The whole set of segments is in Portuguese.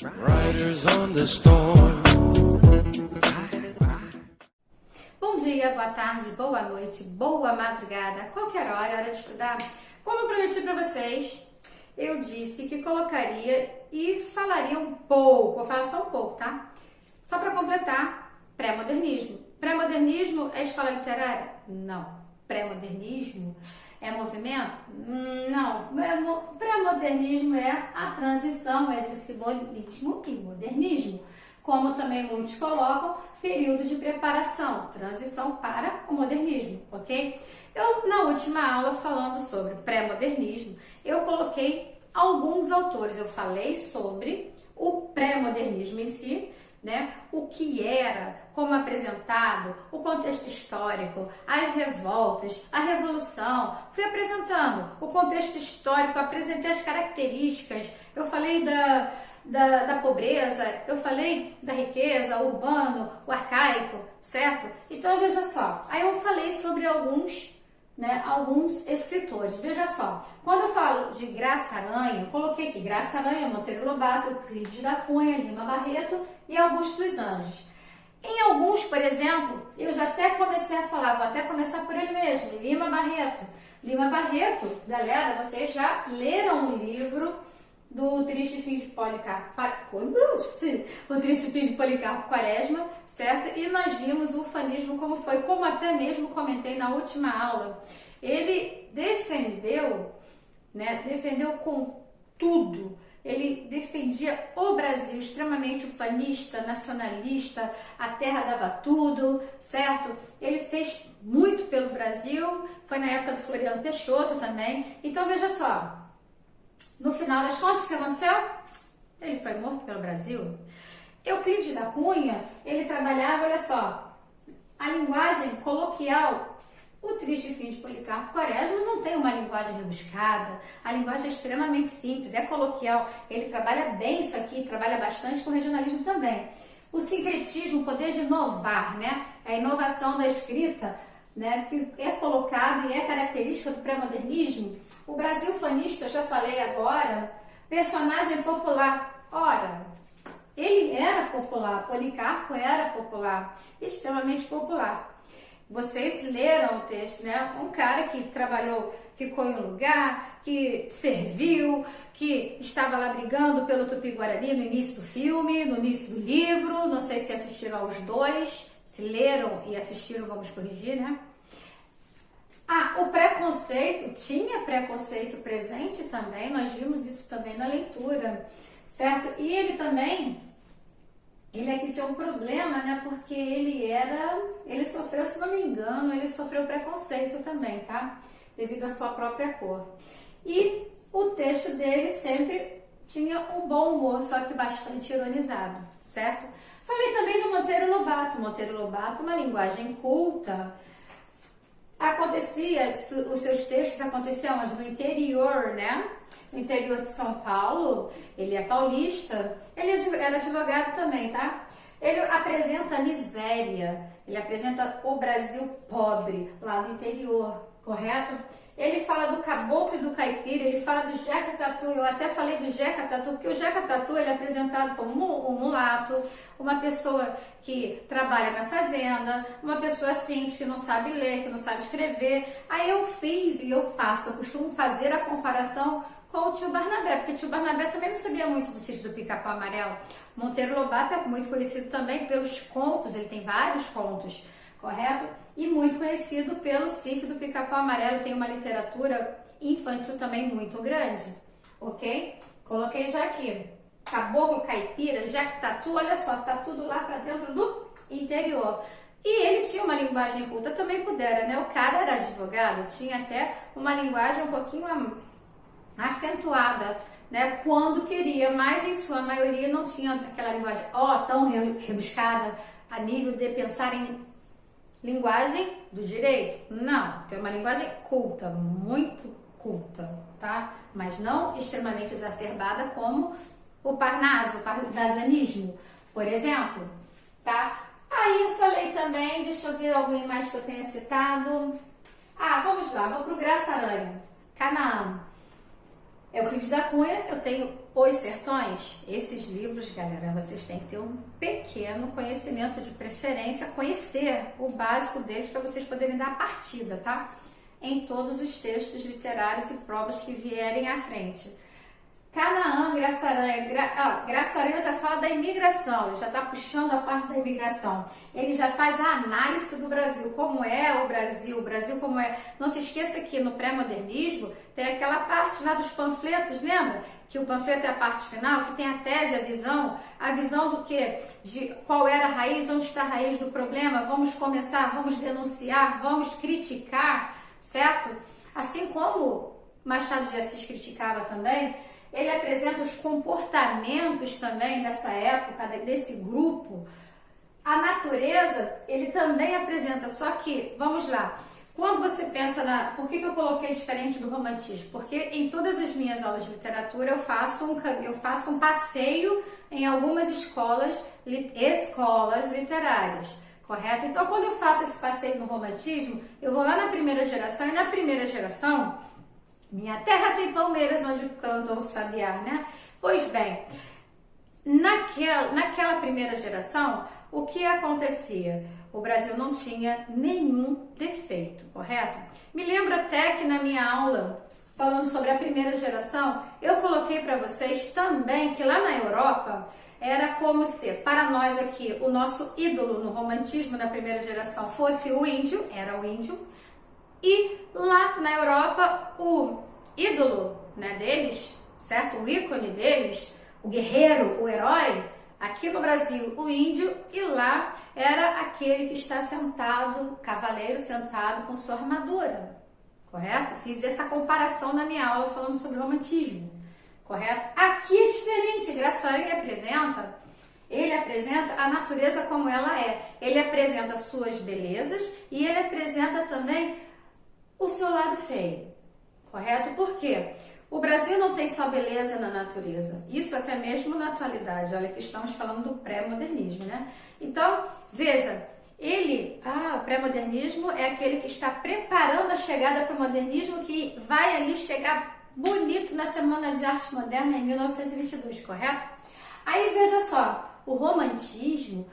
Riders on the storm. Bom dia, boa tarde, boa noite, boa madrugada, qualquer hora de estudar. Como eu prometi para vocês, eu disse que colocaria e falaria um pouco, vou falar só um pouco, tá? Só para completar, pré-modernismo. Pré-modernismo é escola literária? Não. Pré-modernismo é movimento? Não. Pré-modernismo é a transição entre simbolismo e modernismo. Como também muitos colocam, período de preparação, transição para o modernismo, ok? Eu, na última aula, falando sobre pré-modernismo, eu coloquei alguns autores. Eu falei sobre o pré-modernismo em si, né? O que era, como apresentado, o contexto histórico, as revoltas, a revolução. Fui apresentando o contexto histórico, apresentei as características, eu falei da pobreza, eu falei da riqueza, o urbano, o arcaico, certo? Então, veja só, aí eu falei sobre alguns escritores. Veja só, quando eu falo de Graça Aranha, eu coloquei aqui Graça Aranha, Monteiro Lobato, Euclides da Cunha, Lima Barreto e Augusto dos Anjos. Em alguns, por exemplo, eu já até comecei a falar, vou até começar por ele mesmo, Lima Barreto. Lima Barreto, galera, vocês já leram o livro do Triste Fim de Policarpo, o Triste Fim de Policarpo Quaresma, certo? E nós vimos o ufanismo como foi, como até mesmo comentei na última aula. Ele defendeu com tudo. Ele defendia o Brasil, extremamente ufanista, nacionalista, a terra dava tudo, certo? Ele fez muito pelo Brasil, foi na época do Floriano Peixoto também. Então, veja só, no final das contas, o que aconteceu? Ele foi morto pelo Brasil. Euclides da Cunha, ele trabalhava, olha só, a linguagem coloquial. O Triste Fim de Policarpo Quaresma não tem uma linguagem rebuscada, a linguagem é extremamente simples, é coloquial. Ele trabalha bem isso aqui, trabalha bastante com regionalismo também. O sincretismo, o poder de inovar, né? A inovação da escrita, né? Que é colocado e é característica do pré-modernismo. O Brasil fanista, eu já falei agora, personagem popular. Ora, ele era popular, Policarpo era popular, extremamente popular. Vocês leram o texto, né? Um cara que trabalhou, ficou em um lugar, que serviu, que estava lá brigando pelo Tupi-Guarani no início do filme, no início do livro. Não sei se assistiram aos dois, se leram e assistiram, vamos corrigir, né? O preconceito, tinha preconceito presente também, nós vimos isso também na leitura, certo? E ele aqui tinha um problema, né? Porque ele sofreu, se não me engano, ele sofreu preconceito também, tá? Devido à sua própria cor. E o texto dele sempre tinha um bom humor, só que bastante ironizado, certo? Falei também do Monteiro Lobato. Monteiro Lobato, uma linguagem culta. Os seus textos aconteciam onde? No interior, né? No interior de São Paulo. Ele é paulista. Ele era advogado também, tá? Ele apresenta a miséria. Ele apresenta o Brasil pobre lá no interior, correto? Ele fala do caboclo e do caipira, ele fala do Jeca Tatu. Eu até falei do Jeca Tatu, porque o Jeca Tatu ele é apresentado como um mulato, uma pessoa que trabalha na fazenda, uma pessoa simples, que não sabe ler, que não sabe escrever. Aí eu fiz e eu costumo fazer a comparação com o tio Barnabé, porque o tio Barnabé também não sabia muito do Sítio do Pica-Pau Amarelo. Monteiro Lobato é muito conhecido também pelos contos, ele tem vários contos, correto? E muito conhecido pelo Sítio do Pica-Pau Amarelo, tem uma literatura infantil também muito grande, ok? Coloquei já aqui, caboclo, caipira, Jeca Tatu, olha só, tá tudo lá para dentro do interior. E ele tinha uma linguagem culta, também pudera, né? O cara era advogado, tinha até uma linguagem um pouquinho acentuada, né? Quando queria, mas em sua maioria não tinha aquela linguagem tão rebuscada a nível de pensar em linguagem do direito. Não, tem uma linguagem culta, muito culta, tá? Mas não extremamente exacerbada como o Parnaso, o parnasianismo, por exemplo, tá? Aí eu falei também, deixa eu ver alguém mais que eu tenha citado. Vamos lá, vou pro Graça Aranha, Canaã. Euclides da Cunha, eu tenho Os Sertões. Esses livros, galera, vocês têm que ter um pequeno conhecimento, de preferência, conhecer o básico deles para vocês poderem dar a partida, tá? Em todos os textos literários e provas que vierem à frente. Canaã, Graça Aranha. Graça Aranha já fala da imigração, ele já está puxando a parte da imigração. Ele já faz a análise do Brasil, como é o Brasil como é. Não se esqueça que no pré-modernismo tem aquela parte lá dos panfletos, lembra? Que o panfleto é a parte final, que tem a tese, a visão do quê? De qual era a raiz, onde está a raiz do problema, vamos começar, vamos denunciar, vamos criticar, certo? Assim como Machado de Assis criticava também, ele apresenta os comportamentos também dessa época, desse grupo. A natureza, ele também apresenta, só que, vamos lá, quando você pensa Por que eu coloquei diferente do romantismo? Porque em todas as minhas aulas de literatura eu faço um passeio em algumas escolas literárias, correto? Então, quando eu faço esse passeio no romantismo, eu vou lá na primeira geração, e na primeira geração, minha terra tem palmeiras onde cantam o sabiá, né? Pois bem, naquela primeira geração, o que acontecia? O Brasil não tinha nenhum defeito, correto? Me lembro até que na minha aula, falando sobre a primeira geração, eu coloquei para vocês também que lá na Europa era como se, para nós aqui, o nosso ídolo no romantismo na primeira geração fosse o índio, era o índio, e lá na Europa o ídolo, né, deles, certo? O ícone deles, o guerreiro, o herói, aqui no Brasil o índio, e lá era aquele que está sentado, cavaleiro sentado com sua armadura, correto? Fiz essa comparação na minha aula falando sobre romantismo, correto? Aqui é diferente, Graça Aranha ele apresenta a natureza como ela é, ele apresenta suas belezas e ele apresenta também o seu lado feio, correto? Por quê? O Brasil não tem só beleza na natureza, isso até mesmo na atualidade, olha que estamos falando do pré-modernismo, né? Então, veja, o pré-modernismo é aquele que está preparando a chegada para o modernismo, que vai ali chegar bonito na Semana de Arte Moderna em 1922, correto? Aí veja só, o romantismo,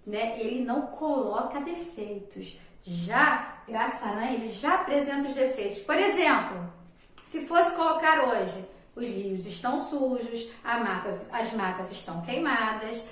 né, ele não coloca defeitos, já Graça Aranha, ele já apresenta os defeitos. Por exemplo, se fosse colocar hoje, os rios estão sujos, as matas estão queimadas,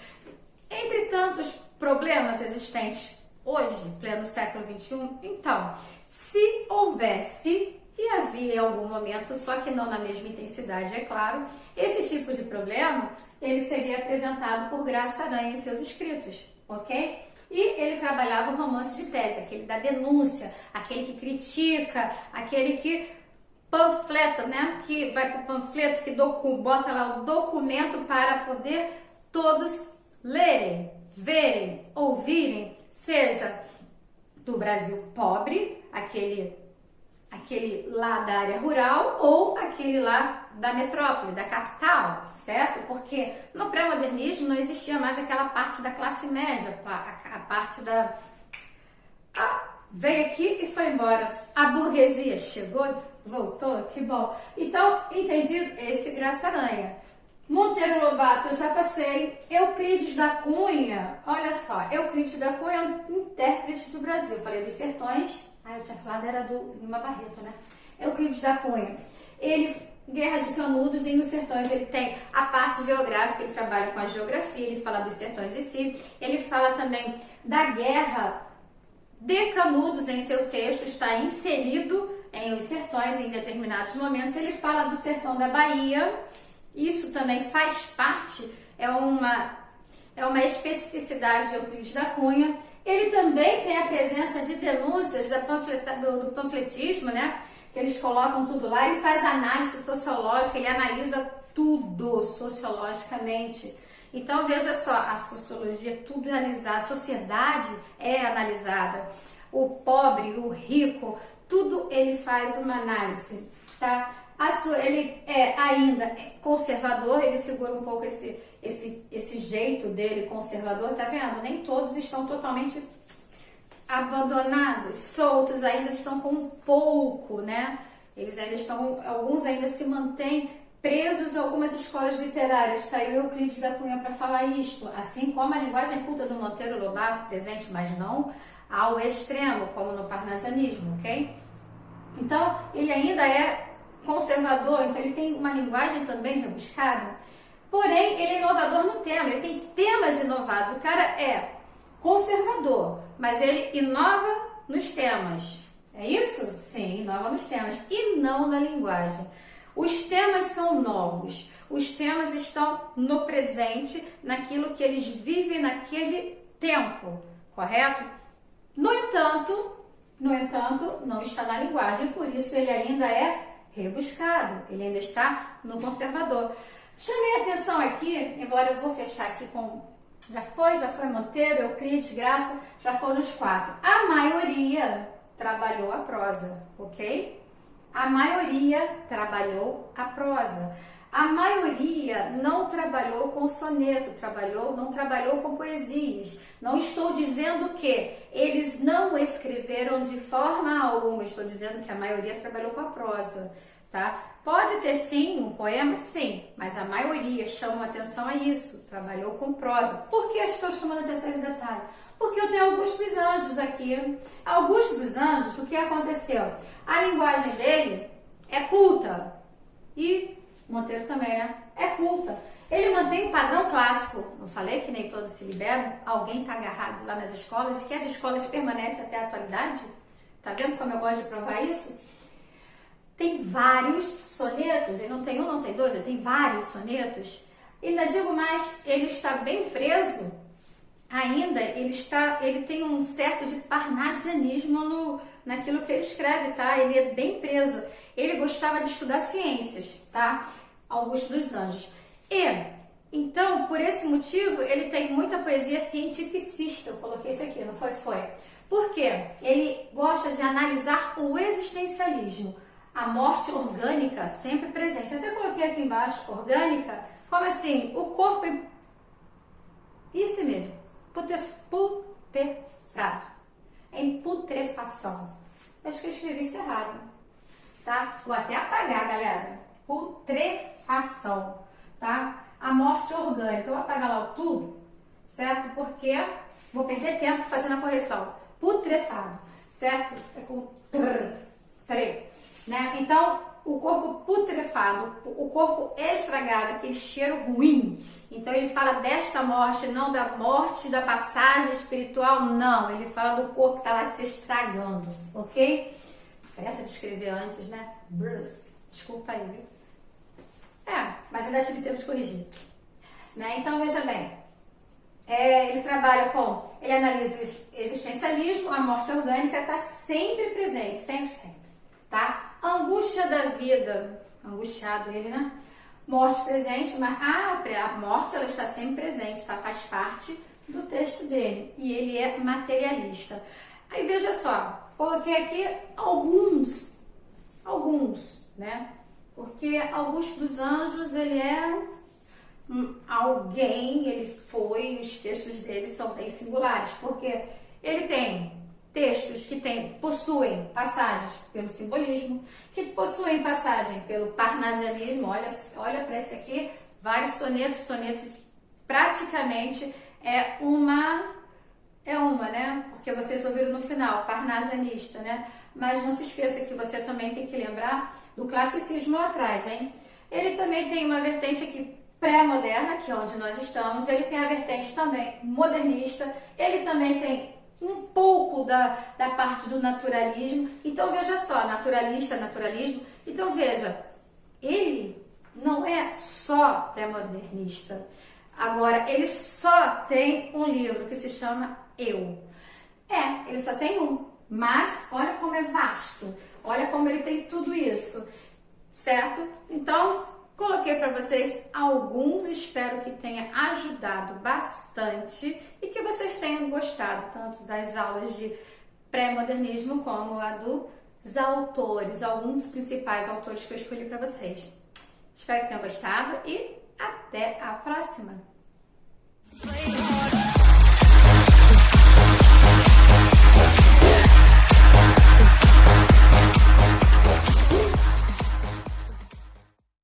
entre tantos problemas existentes hoje, pleno século XXI, então, se houvesse, e havia em algum momento, só que não na mesma intensidade, é claro, esse tipo de problema, ele seria apresentado por Graça Aranha em seus escritos, ok? E ele trabalhava o romance de tese, aquele da denúncia, aquele que critica, aquele que panfleta, né? Que vai para o panfleto, que bota lá o documento para poder todos lerem, verem, ouvirem, seja do Brasil pobre, aquele lá da área rural, ou aquele lá da metrópole, da capital, certo? Porque no pré-modernismo não existia mais aquela parte da classe média, a parte da... veio aqui e foi embora. A burguesia chegou, voltou, que bom. Então, entendido? Esse Graça Aranha. Monteiro Lobato, eu já passei. Euclides da Cunha, olha só, Euclides da Cunha é um intérprete do Brasil. Falei dos Sertões, eu tinha falado, era do Lima Barreto, né? Euclides da Cunha. Guerra de Canudos, e nos Sertões ele tem a parte geográfica, ele trabalha com a geografia, ele fala dos sertões em si, ele fala também da Guerra de Canudos em seu texto, está inserido em Os Sertões em determinados momentos, ele fala do sertão da Bahia, isso também faz parte, é uma especificidade de Euclides da Cunha. Ele também tem a presença de denúncias do panfletismo, né? Que eles colocam tudo lá, ele faz análise sociológica, ele analisa tudo sociologicamente. Então, veja só, a sociologia, tudo é analisado, a sociedade é analisada, o pobre, o rico, tudo ele faz uma análise, tá? Ele é ainda conservador, ele segura um pouco esse jeito dele conservador, tá vendo? Nem todos estão totalmente abandonados, soltos, ainda estão com um pouco, né? Alguns ainda se mantêm presos a algumas escolas literárias. Está aí o Euclides da Cunha para falar isto, assim como a linguagem culta do Monteiro Lobato presente, mas não ao extremo, como no parnasianismo, ok? Então, ele ainda é conservador, então ele tem uma linguagem também rebuscada, porém, ele é inovador no tema, ele tem temas inovados. O cara é conservador, mas ele inova nos temas. É isso? Sim, inova nos temas e não na linguagem. Os temas são novos, os temas estão no presente, naquilo que eles vivem naquele tempo, correto? No entanto, não está na linguagem, por isso ele ainda é rebuscado, ele ainda está no conservador. Chamei a atenção aqui, embora eu vou fechar aqui com... Já foi Monteiro, Euclides, Graça, já foram os 4. A maioria trabalhou a prosa, ok? A maioria trabalhou a prosa. A maioria não trabalhou com soneto, não trabalhou com poesias. Não estou dizendo que eles não escreveram de forma alguma, estou dizendo que a maioria trabalhou com a prosa, tá? Pode ter sim um poema, sim, mas a maioria chama atenção a isso, trabalhou com prosa. Por que estou chamando atenção a esse detalhe? Porque eu tenho Augusto dos Anjos aqui. Augusto dos Anjos, o que aconteceu? A linguagem dele é culta e Monteiro também, né? É culta. Ele mantém o padrão clássico. Não falei que nem todos se liberam? Alguém está agarrado lá nas escolas e que as escolas permanecem até a atualidade? Tá vendo como eu gosto de provar isso? Tem vários sonetos, ele não tem um, não tem dois, ele tem vários sonetos. E ainda digo mais, ele está bem preso, ainda ele tem um certo de parnasianismo naquilo que ele escreve, tá? Ele é bem preso. Ele gostava de estudar ciências, tá? Augusto dos Anjos. E, então, por esse motivo, ele tem muita poesia cientificista. Eu coloquei isso aqui, não foi? Foi. Por quê? Ele gosta de analisar o existencialismo. A morte orgânica sempre presente. Até coloquei aqui embaixo, orgânica. Como assim? O corpo... Isso mesmo. Putrefado. Em putrefação. Acho que eu escrevi isso errado. Tá? Vou até apagar, galera. Putrefação. Tá? A morte orgânica. Eu vou apagar lá o tudo, certo? Porque vou perder tempo fazendo a correção. Putrefado, certo? É com tre, né? Então, o corpo putrefado, o corpo estragado, aquele cheiro ruim. Então, ele fala desta morte, não da morte da passagem espiritual, não. Ele fala do corpo que está lá se estragando, ok? Pressa de escrever antes, né? Bruce, desculpa aí, viu? Mas ainda tive tempo de corrigir. Né? Então, veja bem. Ele trabalha com... Ele analisa o existencialismo, a morte orgânica está sempre presente, sempre. Tá? Angústia da vida. Angustiado ele, né? Morte presente, mas a morte ela está sempre presente, tá? Faz parte do texto dele. E ele é materialista. Aí, veja só. Coloquei aqui alguns, né? Porque Augusto dos Anjos, ele é alguém, ele foi, os textos dele são bem singulares, porque ele tem textos que possuem passagens pelo simbolismo, que possuem passagem pelo parnasianismo. Olha para esse aqui, vários sonetos praticamente é uma, né? Porque vocês ouviram no final, parnasianista, né? Mas não se esqueça que você também tem que lembrar do classicismo lá atrás, hein? Ele também tem uma vertente aqui pré-moderna, que é onde nós estamos. Ele tem a vertente também modernista. Ele também tem um pouco da parte do naturalismo. Então, veja só, naturalismo. Então, veja, ele não é só pré-modernista. Agora, ele só tem um livro que se chama Eu. Ele só tem um. Mas, olha como é vasto. Olha como ele tem tudo isso. Certo? Então, coloquei para vocês alguns, espero que tenha ajudado bastante e que vocês tenham gostado tanto das aulas de pré-modernismo como a dos autores, alguns principais autores que eu escolhi para vocês. Espero que tenham gostado e até a próxima!